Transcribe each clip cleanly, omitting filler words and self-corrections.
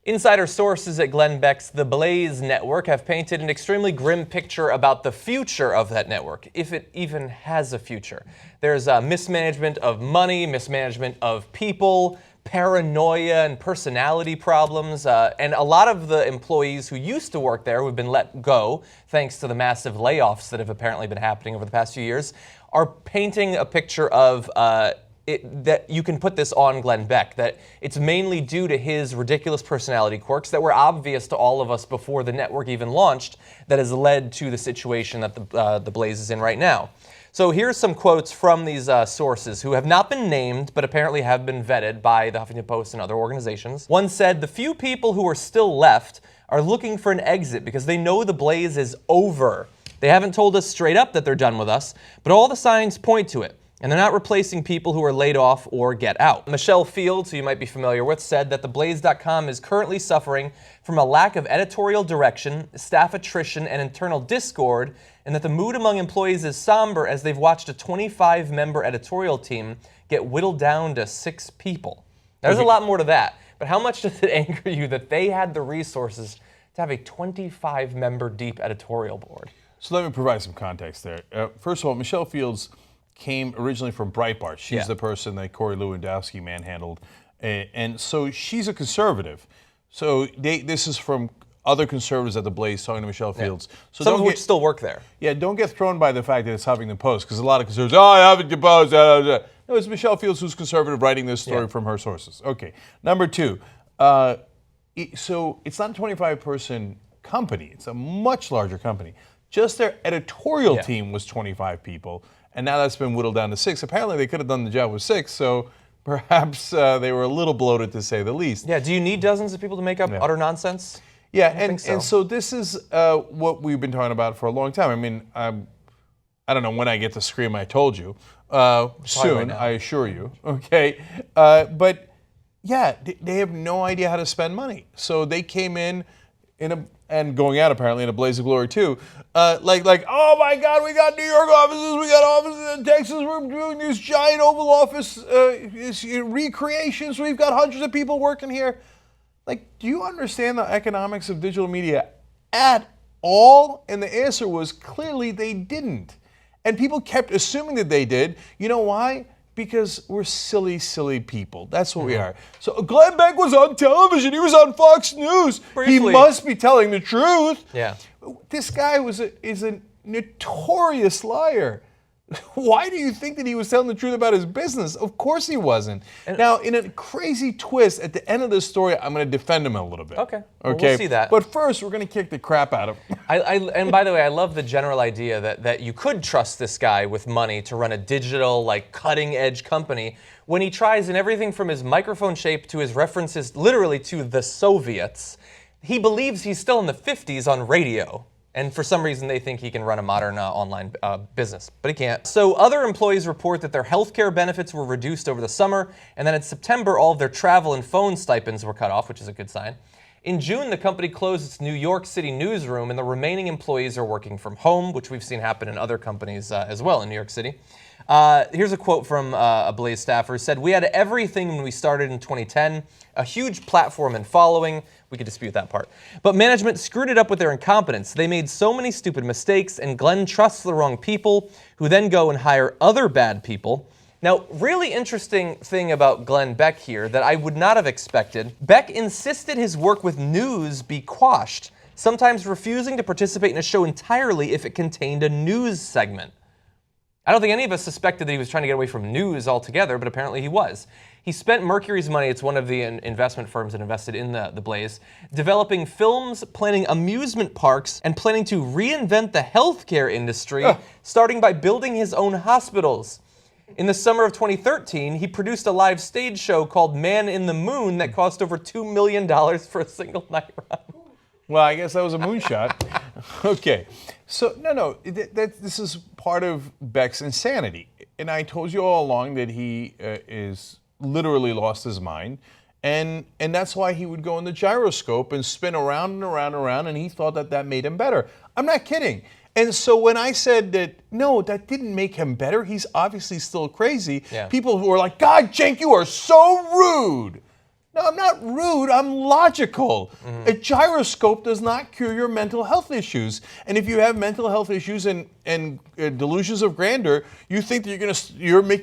Insider sources at Glenn Beck's The Blaze network have painted an extremely grim picture about the future of that network, if it even has a future. There's mismanagement of money, mismanagement of people, paranoia and personality problems, and a lot of the employees who used to work there, who have been let go thanks to the massive layoffs that have apparently been happening over the past few years, are painting a picture of that you can put this on Glenn Beck, that it's mainly due to his ridiculous personality quirks that were obvious to all of us before the network even launched, that has led to the situation that the Blaze is in right now. So here's some quotes from these sources who have not been named, but apparently have been vetted by the Huffington Post and other organizations. One said, "The few people who are still left are looking for an exit because they know the Blaze is over. They haven't told us straight up that they're done with us, but all the signs point to it. And they're not replacing people who are laid off or get out." Michelle Fields, who you might be familiar with, said that theblaze.com is currently suffering from a lack of editorial direction, staff attrition, and internal discord, and that the mood among employees is somber as they've watched a 25-member editorial team get whittled down to 6 people. Now, there's a lot more to that, but how much does it anger you that they had the resources to have a 25-member deep editorial board? So let me provide some context there. First of all, Michelle Fields came originally from Breitbart. She's the person that Corey Lewandowski manhandled. And so she's a conservative. So this is from other conservatives at the Blaze talking to Michelle Fields. So some of which still work there. Yeah, don't get thrown by the fact that it's Huffington Post, because a lot of conservatives, I Huffington Post. No, it's Michelle Fields who's conservative writing this story from her sources. Okay. Number 2, so it's not a 25-person company. It's a much larger company. Just their editorial team was 25 people. And now that's been whittled down to 6. Apparently they could have done the job with 6, so perhaps they were a little bloated, to say the least. Yeah, do you need dozens of people to make up utter nonsense? Yeah, and so this is what we've been talking about for a long time. I mean, I don't know when I get to scream I told you. Soon, right, I assure you. Okay, but yeah, they have no idea how to spend money. So they came in and going out apparently in a blaze of glory too. Like, oh my God, we got New York offices, we got offices in Texas, we're doing these giant Oval Office recreations, we've got hundreds of people working here. Like, do you understand the economics of digital media at all? And the answer was clearly they didn't. And people kept assuming that they did. You know why? Because we're silly, silly people. That's what we are. So Glenn Beck was on television. He was on Fox News. Briefly. He must be telling the truth. Yeah. This guy is a notorious liar. Why do you think that he was telling the truth about his business? Of course he wasn't. Now, in a crazy twist, at the end of this story, I'm going to defend him a little bit. Okay. Well, we'll see that. But first, we're going to kick the crap out of him. And by the way, I love the general idea that you could trust this guy with money to run a digital, like, cutting-edge company when he tries in everything from his microphone shape to his references literally to the Soviets. He believes he's still in the 50s on radio. And for some reason, they think he can run a modern online business, but he can't. So other employees report that their healthcare benefits were reduced over the summer, and then in September, all of their travel and phone stipends were cut off, which is a good sign. In June, the company closed its New York City newsroom, and the remaining employees are working from home, which we've seen happen in other companies as well in New York City. Here's a quote from a Blaze staffer who said, "We had everything when we started in 2010, a huge platform and following." We could dispute that part. "But management screwed it up with their incompetence. They made so many stupid mistakes, and Glenn trusts the wrong people, who then go and hire other bad people." Now, really interesting thing about Glenn Beck here that I would not have expected. Beck insisted his work with news be quashed, sometimes refusing to participate in a show entirely if it contained a news segment. I don't think any of us suspected that he was trying to get away from news altogether, but apparently he was. He spent Mercury's money, it's one of the investment firms that invested in the Blaze, developing films, planning amusement parks, and planning to reinvent the healthcare industry, starting by building his own hospitals. In the summer of 2013, he produced a live stage show called Man in the Moon that cost over $2 million for a single night run. Well, I guess that was a moonshot. Okay. So, no, this is part of Beck's insanity. And I told you all along that he is literally lost his mind. And that's why he would go in the gyroscope and spin around and around and around, and he thought that made him better. I'm not kidding. And so when I said that, no, that didn't make him better, he's obviously still crazy, people who are like, God, Cenk, you are so rude. No, I'm not rude. I'm logical. A gyroscope does not cure your mental health issues. And if you have mental health issues and delusions of grandeur, you think that you're going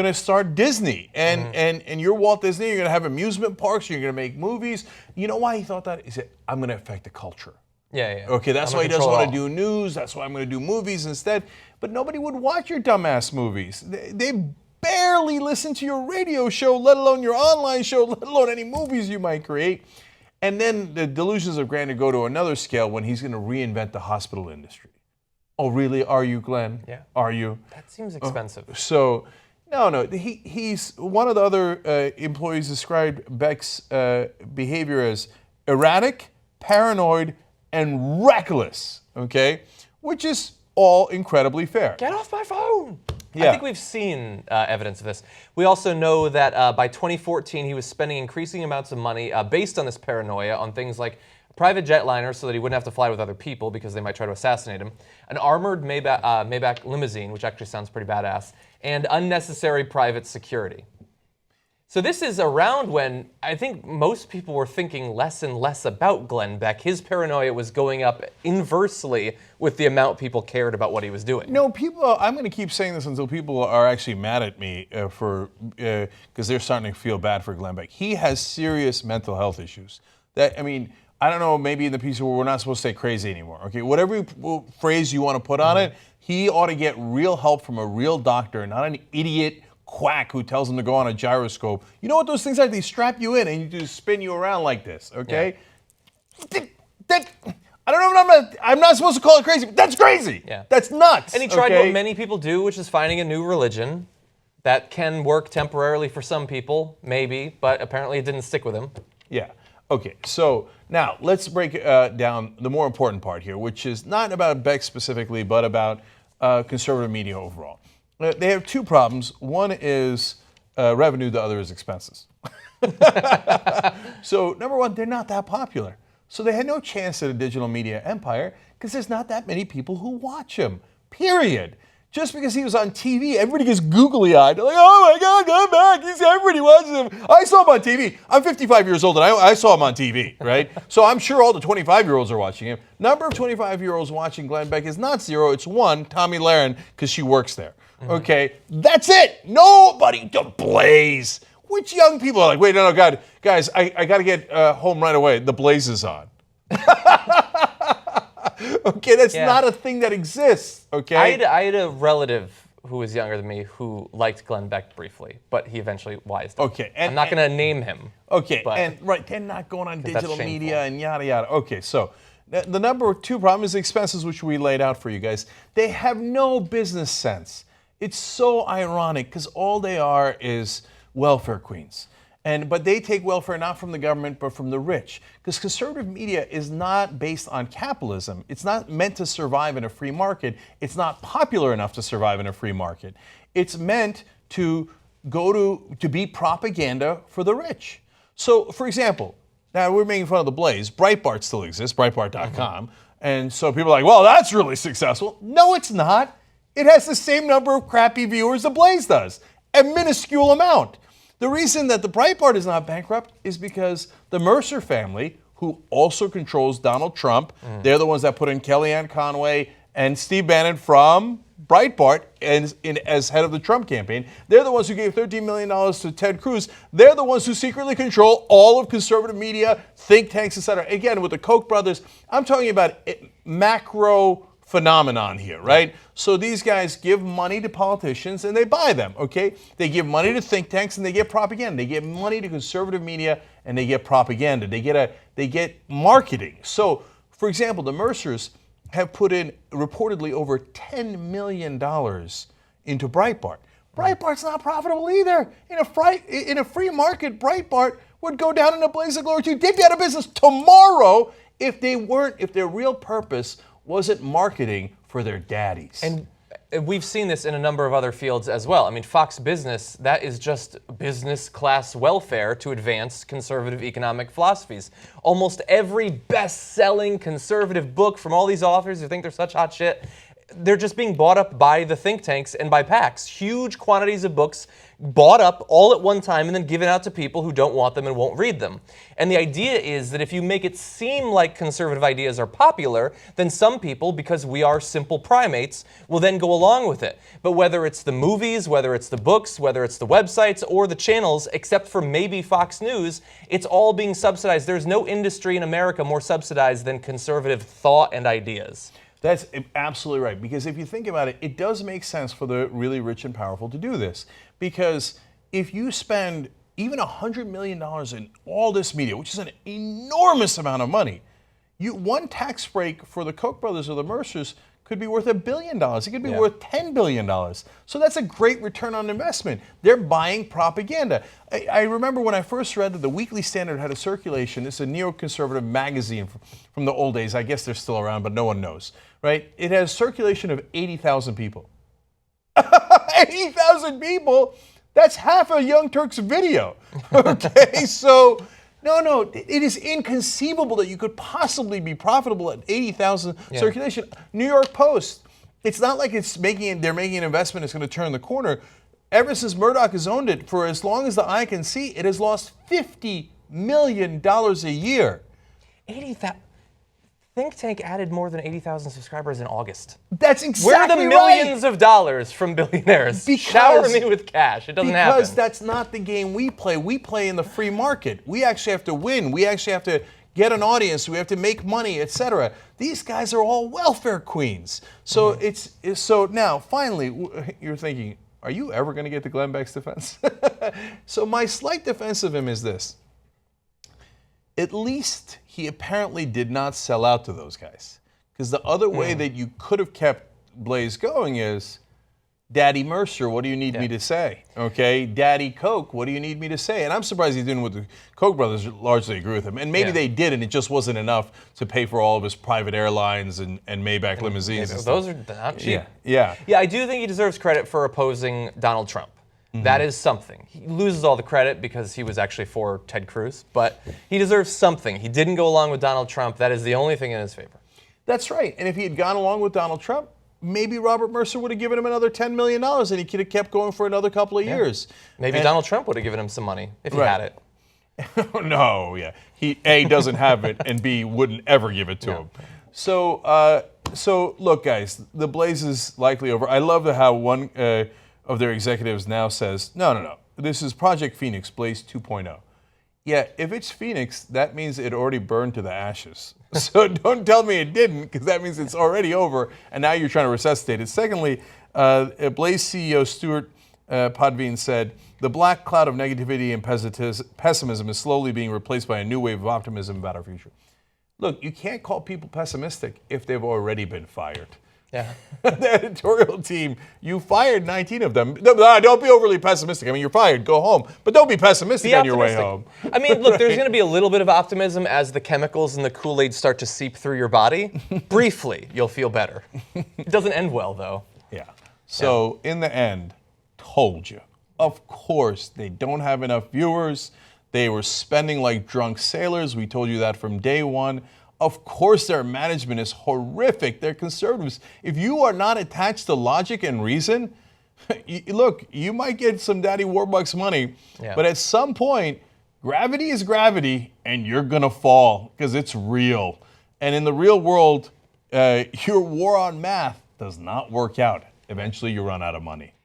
to start Disney and you're Walt Disney. You're going to have amusement parks. You're going to make movies. You know why he thought that? He said, "I'm going to affect the culture." Yeah. Okay, that's why he doesn't want to do news. That's why I'm going to do movies instead. But nobody would watch your dumbass movies. They barely listen to your radio show, let alone your online show, let alone any movies you might create. And then the delusions of grandeur go to another scale when he's going to reinvent the hospital industry. Oh, really? Are you, Glenn? Yeah. Are you? That seems expensive. No. He's one of the other employees described Beck's behavior as erratic, paranoid, and reckless. Okay, which is all incredibly fair. Get off my phone! Yeah. I think we've seen evidence of this. We also know that by 2014, he was spending increasing amounts of money based on this paranoia on things like a private jetliner so that he wouldn't have to fly with other people because they might try to assassinate him, an armored Maybach limousine, which actually sounds pretty badass, and unnecessary private security. So this is around when I think most people were thinking less and less about Glenn Beck. His paranoia was going up inversely with the amount people cared about what he was doing. No, I'm going to keep saying this until people are actually mad at me because they're starting to feel bad for Glenn Beck. He has serious mental health issues. I don't know, maybe in the piece where we're not supposed to say crazy anymore. Okay, whatever phrase you want to put on it, he ought to get real help from a real doctor, not an idiot quack who tells him to go on a gyroscope. You know what those things are? They strap you in and you just spin you around like this, okay? Yeah. I don't know, I'm not supposed to call it crazy, but that's crazy. Yeah. That's nuts. And he tried what many people do, which is finding a new religion. That can work temporarily for some people, maybe, but apparently it didn't stick with him. Yeah. Okay, so now let's break down the more important part here, which is not about Beck specifically, but about conservative media overall. They have two problems. One is revenue, the other is expenses. So, number one, they're not that popular. So they had no chance at a digital media empire because there's not that many people who watch him, period. Just because he was on TV, everybody gets googly-eyed. They're like, oh my God, Glenn Beck, everybody watches him. I saw him on TV. I'm 55 years old and I saw him on TV, right? So I'm sure all the 25-year-olds are watching him. Number of 25-year-olds watching Glenn Beck is not zero, it's one, Tommy Lahren, because she works there. Okay, that's it. Nobody to Blaze. Which young people are like, wait, no, God, guys, I got to get home right away. The Blaze is on. Okay, that's not a thing that exists, okay? I had a relative who was younger than me who liked Glenn Beck briefly, but he eventually wised up. Okay. I'm not going to name him. Okay, they're not going on digital media and yada, yada. Okay, so the number two problem is the expenses, which we laid out for you guys. They have no business sense. It's so ironic because all they are is welfare queens. But they take welfare not from the government, but from the rich. Because conservative media is not based on capitalism. It's not meant to survive in a free market. It's not popular enough to survive in a free market. It's meant to be propaganda for the rich. So, for example, now we're making fun of the Blaze. Breitbart still exists, Breitbart.com. And so people are like, well, that's really successful. No, it's not. It has the same number of crappy viewers the Blaze does, a minuscule amount. The reason that the Breitbart is not bankrupt is because the Mercer family, who also controls Donald Trump, they're the ones that put in Kellyanne Conway and Steve Bannon from Breitbart as head of the Trump campaign. They're the ones who gave $13 million to Ted Cruz. They're the ones who secretly control all of conservative media, think tanks, etc. Again, with the Koch brothers, I'm talking about macro phenomenon here, right? So these guys give money to politicians and they buy them, okay? They give money to think tanks and they get propaganda. They give money to conservative media and they get propaganda. They get marketing. So, for example, the Mercers have put in reportedly over $10 million into Breitbart. Breitbart's not profitable either. In a free market, Breitbart would go down in a blaze of glory too. They'd be out of business tomorrow if their real purpose wasn't marketing for their daddies. And we've seen this in a number of other fields as well. I mean, Fox Business, that is just business class welfare to advance conservative economic philosophies. Almost every best-selling conservative book from all these authors who think they're such hot shit, they're just being bought up by the think tanks and by PACs. Huge quantities of books bought up all at one time and then given out to people who don't want them and won't read them. And the idea is that if you make it seem like conservative ideas are popular, then some people, because we are simple primates, will then go along with it. But whether it's the movies, whether it's the books, whether it's the websites or the channels, except for maybe Fox News, it's all being subsidized. There's no industry in America more subsidized than conservative thought and ideas. That's absolutely right, because if you think about it, it does make sense for the really rich and powerful to do this. Because if you spend even $100 million in all this media, which is an enormous amount of money, one tax break for the Koch brothers or the Mercers could be worth $1 billion. It could be worth $10 billion. So that's a great return on investment. They're buying propaganda. I remember when I first read that the Weekly Standard had a circulation. It's a neoconservative magazine from the old days. I guess they're still around, but no one knows, right? It has circulation of 80,000 people. 80,000 people? That's half a Young Turks video. Okay, so no, it is inconceivable that you could possibly be profitable at 80,000 circulation. New York Post, it's not like they're making an investment that's going to turn the corner. Ever since Murdoch has owned it, for as long as the eye can see, it has lost $50 million a year. 80,000. Think Tank added more than 80,000 subscribers in August. That's exactly right. Where are the millions of dollars from billionaires? Shower me with cash. It doesn't happen. Because that's not the game we play. We play in the free market. We actually have to win. We actually have to get an audience. We have to make money, etc. These guys are all welfare queens. So so now finally you're thinking, are you ever going to get to Glenn Beck's defense? So my slight defense of him is this. At least he apparently did not sell out to those guys. Because the other way that you could have kept Blaze going is, Daddy Mercer, what do you need me to say? Okay, Daddy Koch, what do you need me to say? And I'm surprised he didn't with the Koch brothers largely agree with him. And maybe they did, and it just wasn't enough to pay for all of his private airlines and Maybach limousines. And those are not cheap. Yeah, I do think he deserves credit for opposing Donald Trump. That is something. He loses all the credit because he was actually for Ted Cruz, but he deserves something. He didn't go along with Donald Trump. That is the only thing in his favor. That's right. And if he had gone along with Donald Trump, maybe Robert Mercer would have given him another $10 million and he could have kept going for another couple of years. Maybe Donald Trump would have given him some money if he had it. No, He A, doesn't have it, and B, wouldn't ever give it to him. So look, guys, the Blaze is likely over. I love how one of their executives now says, no, this is Project Phoenix, Blaze 2.0. Yeah, if it's Phoenix, that means it already burned to the ashes. So don't tell me it didn't, because that means it's already over, and now you're trying to resuscitate it. Secondly, Blaze CEO Stuart Podveen said, the black cloud of negativity and pessimism is slowly being replaced by a new wave of optimism about our future. Look, you can't call people pessimistic if they've already been fired. Yeah. The editorial team, you fired 19 of them. No, don't be overly pessimistic. I mean, you're fired, go home. But don't be pessimistic on your way home. I mean, look, there's going to be a little bit of optimism as the chemicals in the Kool-Aid start to seep through your body. Briefly, you'll feel better. It doesn't end well, though. Yeah. So, in the end, told you. Of course, they don't have enough viewers. They were spending like drunk sailors. We told you that from day one. Of course, their management is horrific. They're conservatives. If you are not attached to logic and reason, look, you might get some Daddy Warbucks money, but at some point, gravity is gravity, and you're going to fall because it's real. And in the real world, your war on math does not work out. Eventually, you run out of money.